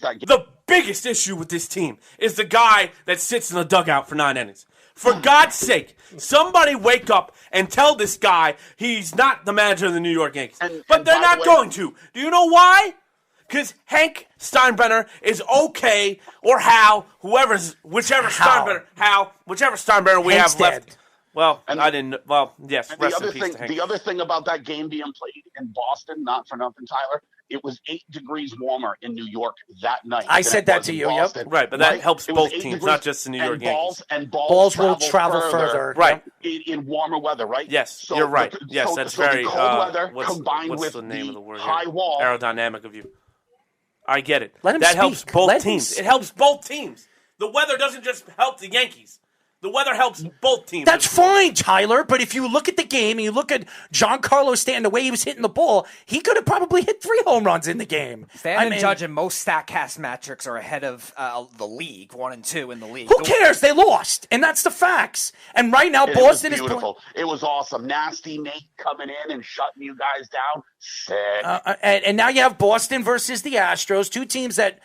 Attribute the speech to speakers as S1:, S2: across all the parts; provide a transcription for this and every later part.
S1: The biggest issue with this team is the guy that sits in the dugout for 9 innings. For God's sake, somebody wake up and tell this guy he's not the manager of the New York Yankees. But they're not going to. Do you know why? Because Hank Steinbrenner is okay, or Hal, whichever Steinbrenner we have left. Well, yes. Rest in peace to Hank.
S2: The other thing about that game being played in Boston, not for nothing, Tyler, it was 8 degrees warmer in New York that night.
S3: I said that to you,
S2: Boston,
S3: yep.
S1: Right, but that helps both teams, not just the New York Yankees.
S2: Balls
S3: will travel further.
S1: Right.
S2: In warmer weather, right?
S1: Yes,
S2: so
S1: you're right. That's very
S2: the cold weather combined
S1: what's
S2: with
S1: the name of the word
S2: high
S1: here?
S2: wall.
S1: Aerodynamic of you. I get it.
S3: Let him
S1: that
S3: speak.
S1: helps both teams. It helps both teams. The weather doesn't just help the Yankees. The weather helps both teams.
S3: That's fine, Tyler, but if you look at the game and you look at Giancarlo Stanton, the way he was hitting the ball, he could have probably hit 3 home runs in the game.
S4: Stanton and Judge and most StatCast metrics are ahead of the league, 1 and 2 in the league.
S3: Who cares? They lost, and that's the facts. And right now, Boston is
S2: beautiful. It was awesome. Nasty Nate coming in and shutting you guys down. Sick.
S3: And now you have Boston versus the Astros, 2 teams that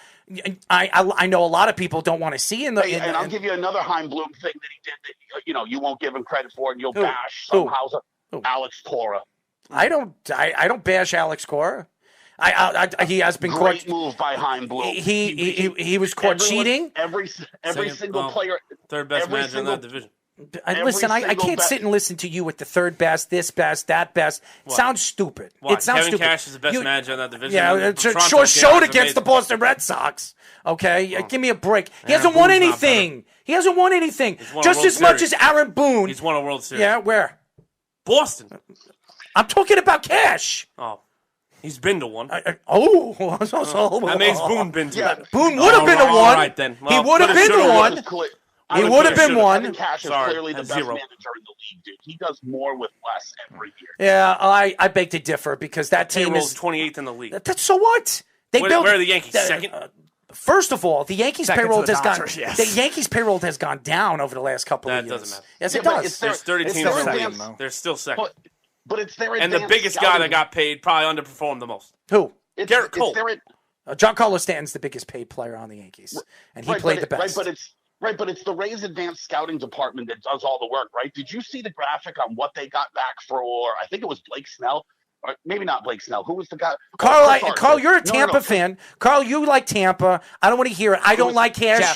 S3: I know a lot of people don't want to see in the.
S2: And I'll give you another Chaim Bloom thing that he did that you won't give him credit for, and you'll bash somehow. Alex Cora.
S3: I don't bash Alex Cora. He has been
S2: great move by Chaim Bloom.
S3: He was caught cheating.
S2: Every single player,
S1: third best manager in that division.
S3: Listen, I can't sit and listen to you with the third best, this best, that best. It sounds stupid.
S1: What?
S3: It sounds
S1: Kevin
S3: stupid.
S1: Cash is the best manager in that division.
S3: Yeah, sure showed against the Boston Red Sox. Okay, give me a break. He hasn't won anything. He hasn't won anything. Just as much as Aaron Boone.
S1: He's won a World Series.
S3: Yeah, where?
S1: Boston.
S3: I'm talking about Cash.
S1: Oh. He's been to one.
S3: That
S1: means Boone been to.
S2: Yeah.
S3: Boone would have been to one.
S1: All right, then. Well,
S3: he would have been to one. He would have been one.
S2: Kevin Cash is clearly the best manager in the league, dude. He does more with less every year.
S3: Yeah, I beg to differ because that team is
S1: 28th in the league.
S3: That's so what?
S1: Where are the Yankees? Second.
S3: First of all, the Yankees payroll has gone.
S4: Yes.
S3: The Yankees payroll has gone down over the last couple of years.
S1: That doesn't matter.
S3: Yes, it does.
S1: There's 30 teams second. They're still second.
S2: But it's their
S1: and the biggest guy that got paid probably underperformed the most.
S3: Who?
S1: Garrett Cole.
S3: Giancarlo Stanton's the biggest paid player on the Yankees, and he played the best.
S2: But it's the Rays advanced scouting department that does all the work, right? Did you see the graphic on what they got back for? I think it was Blake Snell. Or maybe not Blake Snell. Who was the guy?
S3: Carl, you're a Tampa fan. Carl, you like Tampa. I don't want to hear it. I don't like Cash.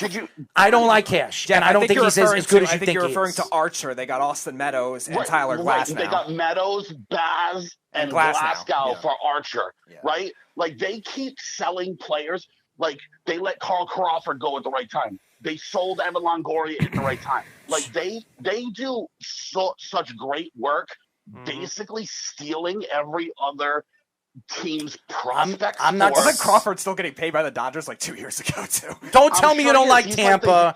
S3: I don't like Cash.
S4: Jeff,
S3: and I don't think he's as good as you think he is.
S4: I think you're referring to Archer. They got Austin Meadows and Tyler Glasnow.
S2: They got Meadows, Baz, and Glasnow for Archer, right? Like, they keep selling players. Like, they let Carl Crawford go at the right time. They sold Evan Longoria at the right time. Like, they do such great work. Basically stealing every other team's prospects.
S4: I'm not. Wasn't Crawford still getting paid by the Dodgers like 2 years ago too?
S3: Don't tell me you don't like Tampa.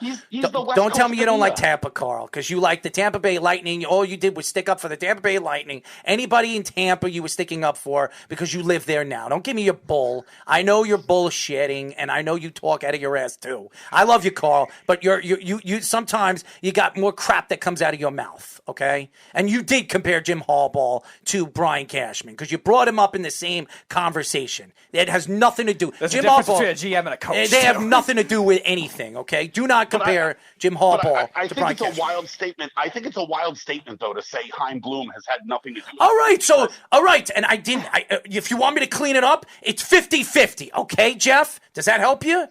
S3: Don't tell me you don't like Tampa, Carl, because you like the Tampa Bay Lightning. All you did was stick up for the Tampa Bay Lightning. Anybody in Tampa you were sticking up for because you live there now. Don't give me your bull. I know you're bullshitting, and I know you talk out of your ass too. I love you, Carl, but you sometimes you got more crap that comes out of your mouth. Okay, and you did compare Jim Harbaugh to Brian Cashman because you brought him up in the same conversation. It has nothing to do.
S4: There's Jim Harbaugh between a GM and a coach.
S3: They have nothing to do with anything. Okay, do not compare Jim Harbaugh to Brian Cashman.
S2: It's a wild statement. I think it's a wild statement though to say Chaim Bloom has had nothing to do with
S3: it. All right, and I didn't. If you want me to clean it up, it's 50-50. Okay, Jeff, does that help you?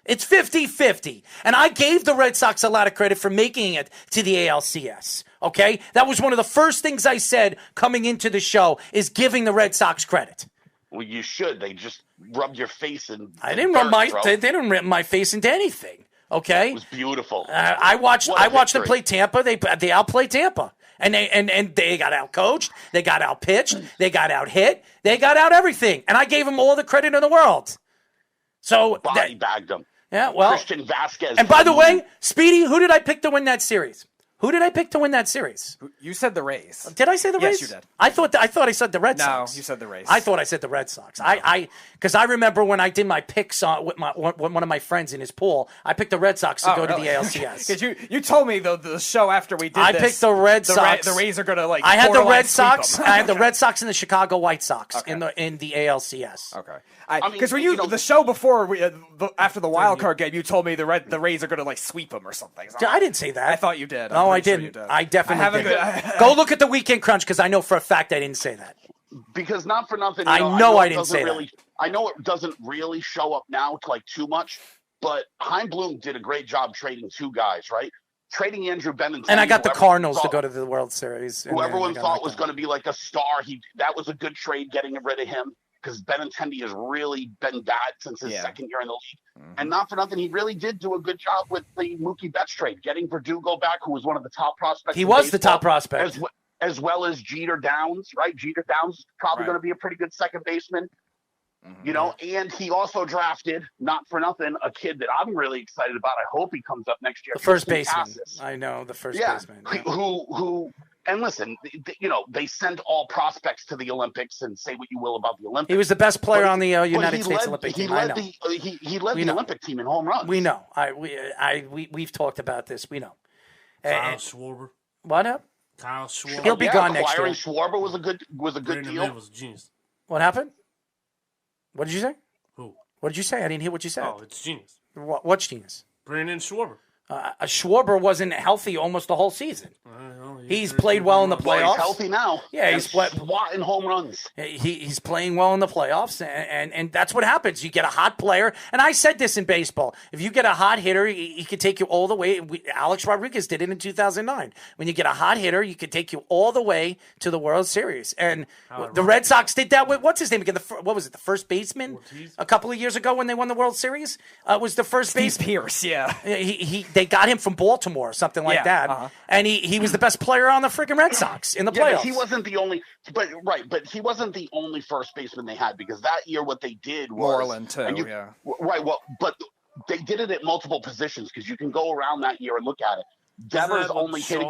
S3: It's 50-50. And I gave the Red Sox a lot of credit for making it to the ALCS. Okay? That was one of the first things I said coming into the show is giving the Red Sox credit.
S2: Well, you should. They just rubbed your face in.
S3: They didn't rub my face into anything. Okay?
S2: It was beautiful.
S3: I watched them play Tampa. They outplayed Tampa. And they got out-coached. They got out-pitched. They got out-hit. They got out everything. And I gave them all the credit in the world. So
S2: body bagged them.
S3: Yeah, well.
S2: Christian Vasquez.
S3: And by the way, Speedy, who did I pick to win that series? Who did I pick to win that series?
S4: You said the Rays.
S3: Did I say the Rays?
S4: Yes, you did.
S3: I thought I said the Red Sox.
S4: No, you said the Rays.
S3: I thought I said the Red Sox. Because I remember when I did my picks with one of my friends in his pool, I picked the Red Sox to go to the ALCS.
S4: Because you told me the show after we did
S3: I picked the Red Sox.
S4: The Rays are going to
S3: I had the Red Sox. I had the Red Sox and the Chicago White Sox in the ALCS.
S4: Okay. Because when the show before after the wild card game, you told me the Rays are going to sweep them or something. So
S3: I didn't say that.
S4: I thought you did.
S3: No, I didn't. I definitely did. Go look at the Weekend Crunch because I know for a fact I didn't say that.
S2: Because not for nothing,
S3: I know I didn't say
S2: that. I know it doesn't really show up now to too much, but Chaim Bloom did a great job trading two guys, right? Trading Andrew Benintendi.
S3: And I got the Cardinals to go to the World Series.
S2: Who everyone thought was going to be like a star. That was a good trade getting rid of him because Benintendi has really been bad since his second year in the league. Mm-hmm. And not for nothing, he really did do a good job with the Mookie Betts trade, getting Verdugo back, who was one of the top prospects.
S3: He was the top prospect.
S2: As well as Jeter Downs, right? Jeter Downs is probably going to be a pretty good second baseman. Mm-hmm. And he also drafted, not for nothing, a kid that I'm really excited about. I hope he comes up next year.
S3: The first baseman. I know, the first baseman. Yeah.
S2: Who and listen, they send all prospects to the Olympics, and say what you will about the Olympics.
S3: He was the best player on the United States Olympic team.
S2: He led the Olympic team in home runs.
S3: We know. We've talked about this. We know.
S1: Kyle Schwarber.
S3: What up?
S1: Kyle Schwarber.
S3: He'll be gone next year.
S2: Acquiring Schwarber was a good deal.
S1: Was a genius.
S3: What happened? What did you say?
S1: Who?
S3: What did you say? I didn't hear what you said.
S1: Oh, it's genius.
S3: What's genius?
S1: Brandon Schwarber.
S3: Schwarber wasn't healthy almost the whole season. He's played well in the playoffs.
S2: Well, he's healthy now.
S3: Yeah, he's
S2: swatting home runs.
S3: He's playing well in the playoffs, and that's what happens. You get a hot player, and I said this in baseball. If you get a hot hitter, he could take you all the way. Alex Rodriguez did it in 2009. When you get a hot hitter, you could take you all the way to the World Series. And the Red Sox did that with, what's his name again? What was it, the first baseman?
S1: Ortiz?
S3: A couple of years ago when they won the World Series? Was the first baseman.
S4: Pierce, yeah.
S3: They got him from Baltimore or something like that. And he was the best player on the freaking Red Sox in the playoffs.
S2: But he wasn't the only but he wasn't the only first baseman they had, because that year what they did was
S4: Moreland too,
S2: Right, well, but they did it at multiple positions, because you can go around that year and look at it. Devers only hit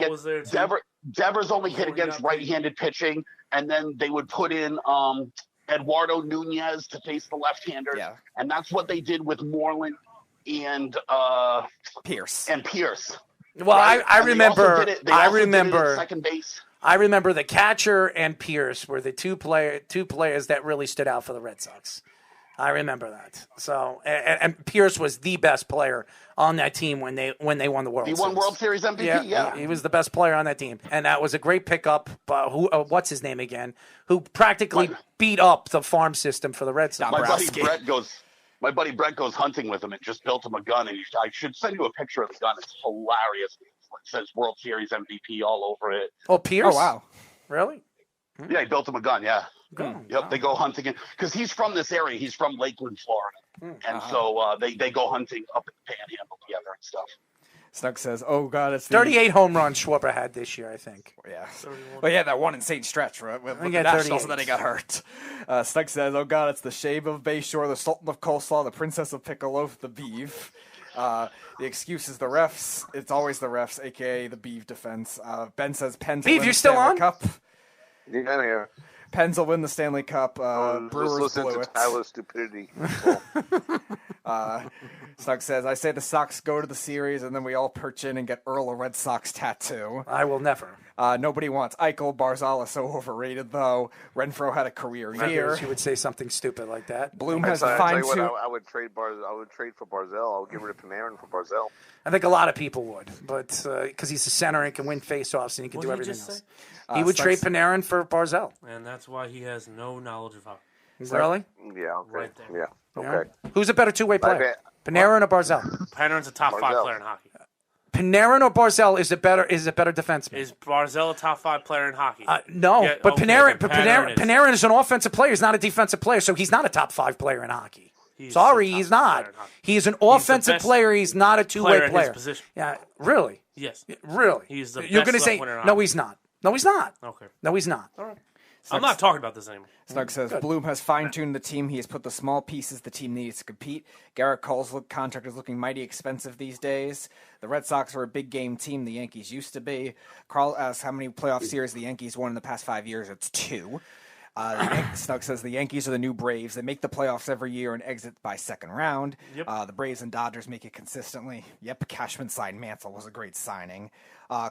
S2: against right-handed pitching, and then they would put in Eduardo Nunez to face the left-handers, and that's what they did with Moreland and
S4: Pierce.
S3: Well, right? I remember.
S2: Second base.
S3: I remember the catcher and Pierce were the two players that really stood out for the Red Sox. I remember that. So, and Pierce was the best player on that team when they won the World Series.
S2: He won World Series MVP. Yeah.
S3: He was the best player on that team, and that was a great pickup. What's his name again? Who practically beat up the farm system for the Red Sox.
S2: My buddy Brett goes hunting with him and just built him a gun. And I should send you a picture of the gun. It's hilarious. It says World Series MVP all over it.
S3: Oh, Pierce?
S4: Oh, wow.
S3: Really?
S2: Yeah, he built him a gun, yeah. Yep, they go hunting. Because he's from this area. He's from Lakeland, Florida. And so they go hunting up in the Panhandle together and stuff.
S4: Snug says, "Oh God, it's
S3: 38 home runs Schwarber had this year, I think."
S4: Yeah, well, yeah, that one insane stretch, right? With the Nationals, and then he got hurt. Snug says, "Oh God, it's the shave of Bayshore, the Sultan of Coleslaw, the Princess of Piccolo, the beef." The excuse is the refs. It's always the refs, aka the beef defense. Ben says, "Pens will win the Stanley Cup."
S5: Yeah, I'm here.
S4: Pens will win the Stanley Cup. Brewers blew it.
S5: Tyler's stupidity.
S4: Snug says, "I say the Sox go to the series, and then we all perch in and get Earl a Red Sox tattoo."
S3: I will never.
S4: Nobody wants Eichel. Barzal is so overrated, though. Renfroe had a career year.
S3: You would say something stupid like that.
S4: Bloom has a fine tooth.
S5: I would trade I would trade for Barzal. I would get rid of Panarin for Barzal.
S3: I think a lot of people would, but because he's a center and can win faceoffs and he can do everything else. He would trade Panarin for Barzal.
S1: And that's why he has no knowledge of hockey.
S3: Really?
S5: Yeah. Okay.
S1: Right there.
S5: Yeah. Okay.
S3: Who's a better two-way player? Panarin or Barzal?
S1: Panarin's a top 5 player in hockey.
S3: Panarin or Barzal is a better defenseman?
S1: Is Barzal a top 5 player in hockey?
S3: No,
S1: yeah,
S3: but
S1: okay,
S3: Panarin is an offensive player. He's not a defensive player, so he's not a top 5 player in hockey. He's not. He's an offensive player. He's not a two-way player.
S1: In his position.
S3: Yeah, really?
S1: Yes.
S3: Really?
S1: He's the
S3: You're
S1: best
S3: going to say
S1: winner in
S3: no,
S1: hockey.
S3: he's not. No, he's not.
S1: Okay.
S3: No, he's not.
S1: All right. I'm not talking about this anymore.
S4: Snug says, Bloom has fine-tuned the team. He has put the small pieces the team needs to compete. Garrett Cole's contract is looking mighty expensive these days. The Red Sox are a big game team the Yankees used to be. Carl asks how many playoff series the Yankees won in the past 5 years. It's 2. Snug says the Yankees are the new Braves. They make the playoffs every year and exit by second round.
S1: Yep.
S4: The Braves and Dodgers make it consistently. Yep, Cashman signed Mansell was a great signing.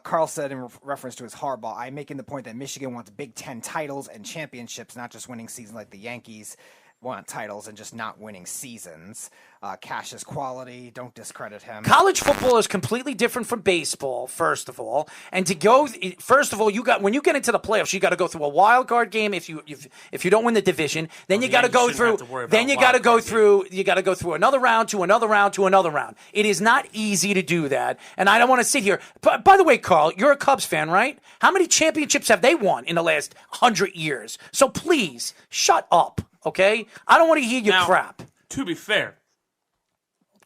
S4: Carl said in reference to his Harbaugh, I'm making the point that Michigan wants Big Ten titles and championships, not just winning seasons like the Yankees want titles and just not winning seasons. Cash is quality. Don't discredit him.
S3: College football is completely different from baseball, first of all. And to go, first of all, when you get into the playoffs, you got to go through a wild card game. If you don't win the division, then you got to go through. Then you got to go through. You got to go through another round to another round to another round. It is not easy to do that. And I don't want to sit here. By the way, Carl, you're a Cubs fan, right? How many championships have they won in the last 100 years? So please shut up. Okay? I don't want to hear your crap.
S1: To be fair.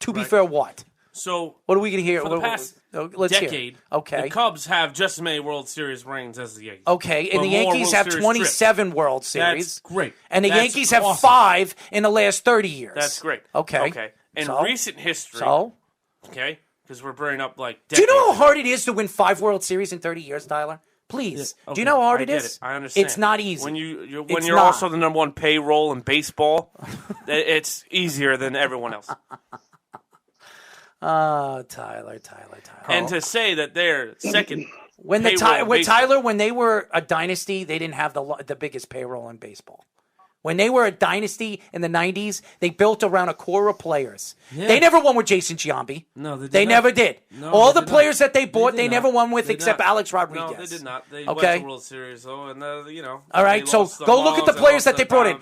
S3: To be fair, what?
S1: So,
S3: what are we going to hear?
S1: For the past decade, the Cubs have just as many World Series rings as the Yankees.
S3: Okay, and the Yankees have 27 World Series.
S1: That's great.
S3: And the Yankees have 5 in the last 30 years.
S1: That's great.
S3: Okay.
S1: In recent history. Okay, because we're bringing up like decades.
S3: Do you know how hard it is to win 5 World Series in 30 years, Tyler? Please.
S1: Okay.
S3: Do you know how hard it is?
S1: I understand.
S3: It's not easy.
S1: When you're also the number 1 payroll in baseball, it's easier than everyone else.
S3: Tyler.
S1: And to say that they're second.
S3: When they were a dynasty, they didn't have the biggest payroll in baseball. When they were a dynasty in the 90s, they built around a core of players. Yeah. They never won with Jason Giambi.
S1: No,
S3: they never did. No, all the players that they bought, they never won with except Alex Rodriguez.
S1: No, they did not. They went to World Series, though, and
S3: all right, so go look at the players that they brought in.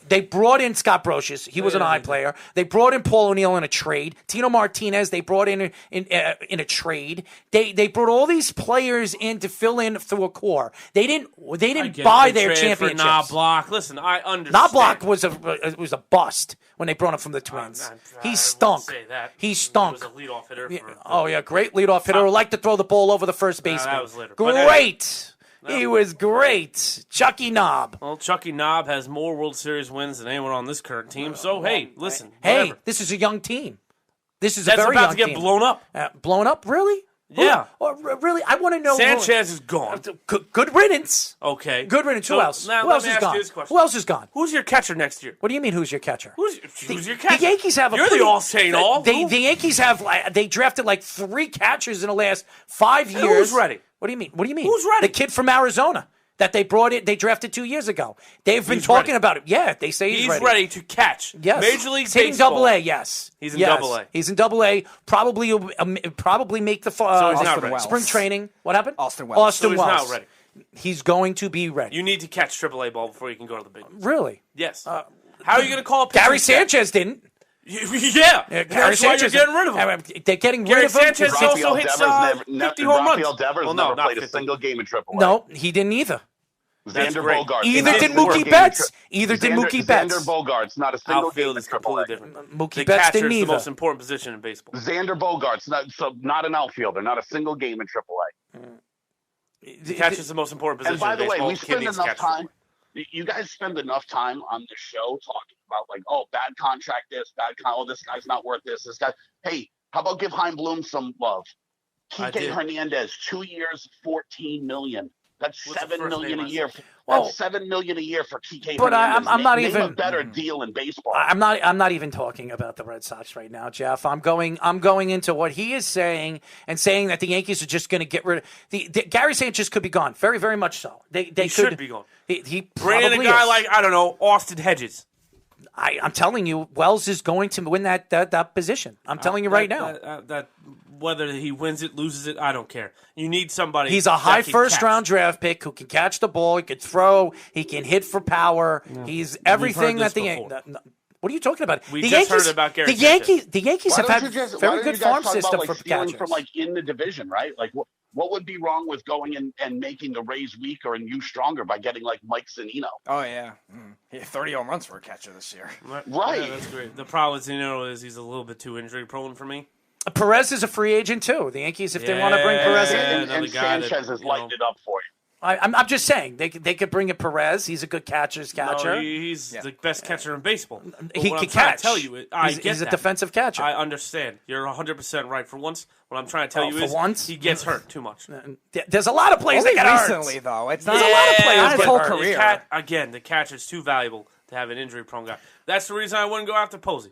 S3: They brought in Scott Brosius. He was an eye player. They brought in Paul O'Neill in a trade. Tino Martinez, they brought in a trade. They brought all these players in to fill in through a core. They didn't buy their championships.
S1: Block. Listen, I understand.
S3: Knobloch was a bust when they brought him from the Twins. He stunk. He stunk.
S1: He was a leadoff hitter.
S3: Great leadoff hitter who liked to throw the ball over the first baseman.
S1: That was later.
S3: Great. He was great. Chucky Knob.
S1: Well, Chucky Knob has more World Series wins than anyone on this current team. So, hey, listen.
S3: Hey, this is a young team. This is a very young team.
S1: That's about to get blown up.
S3: Blown up? Really?
S1: Yeah.
S3: Really? I want to know.
S1: Sanchez is gone.
S3: Good riddance.
S1: Okay.
S3: Good riddance. Who else?
S1: Now,
S3: Who else is gone? Who else is gone?
S1: Who's your catcher next year?
S3: What do you mean, who's your catcher?
S1: Who's your catcher?
S3: The Yankees have
S1: You're the all-saying-all.
S3: The Yankees have, they drafted like 3 catchers in the last 5 years.
S1: Who's ready?
S3: What do you mean?
S1: Who's ready?
S3: The kid from Arizona that they drafted 2 years ago. They've been talking about it. Yeah, they say he's
S1: ready to catch.
S3: Yes.
S1: Major League
S3: Baseball.
S1: Baseball.
S3: Double A, yes.
S1: He's in Double A.
S3: He's in Double A. Probably make the
S1: so he's not ready.
S3: spring training. What happened?
S4: Austin Wells.
S1: So he's not ready.
S3: He's going to be ready.
S1: You need to catch Triple A ball before you can go to the big leagues.
S3: Really?
S1: Yes. How are you going to call
S3: Gary Sanchez didn't.
S1: Yeah.
S3: Gary Sanchez.
S1: You're getting rid of him.
S3: They're getting rid of him.
S1: Gary Sanchez also hits 50 home runs.
S2: Rafael Devers never played a single game in Triple A.
S3: No, he didn't either.
S2: Xander Bogaerts.
S3: Either did Mookie Betts.
S2: Xander Bogaerts, not a single game in Triple A.
S3: Mookie Betts didn't either.
S1: The most important position in baseball.
S2: Xander Bogaerts, not an outfielder, not a single game in Triple A.
S1: The catcher's the most important position.
S2: And by the way,
S1: we
S2: spend enough time. You guys spend enough time on the show talking about bad contract, this guy's not worth this. This guy. Hey, how about give Chaim Bloom some love? Kike Hernandez, 2 years, $14 million. That's $7 million a year. That's $7 million a year for Kike.
S3: But I'm not even
S2: a better deal in baseball.
S3: I'm not even talking about the Red Sox right now, Jeff. I'm going into what he is saying and saying that the Yankees are just going to get rid of Gary Sanchez could be gone. Very, very much so. He
S1: should be gone.
S3: He
S1: bring in a guy like Austin Hedges.
S3: I'm telling you, Wells is going to win that position. I'm telling you right now.
S1: That whether he wins it, loses it, I don't care. You need somebody.
S3: He's a high first-round draft pick who can catch the ball, he can throw, he can hit for power. Yeah. He's everything that the Yankees. What are you talking about?
S1: We just heard about Gary Sanchez.
S3: The Yankees have had very good farm system for catchers.
S2: From in the division, right? What would be wrong with going and making the Rays weaker and you stronger by getting Mike Zunino?
S4: Oh, yeah. He had 30 home runs for a catcher this year.
S2: Right.
S1: Yeah, that's great. The problem with Zunino is he's a little bit too injury prone for me.
S3: Perez is a free agent, too. The Yankees, if they want to bring Perez in.
S2: And Sanchez has lightened it up for you.
S3: I'm just saying they could bring in Perez. He's a good catcher.
S1: No, he's the best catcher in baseball.
S3: He can catch.
S1: Tell you,
S3: he's a defensive catcher.
S1: I understand. You're 100% right. For once, what I'm trying to tell you is he gets hurt too much.
S3: There's a lot of players that get
S4: recently,
S3: hurt.
S4: though.
S3: There's a lot of players
S4: his whole career.
S1: Again, the catcher's too valuable to have an injury-prone guy. That's the reason I wouldn't go after Posey.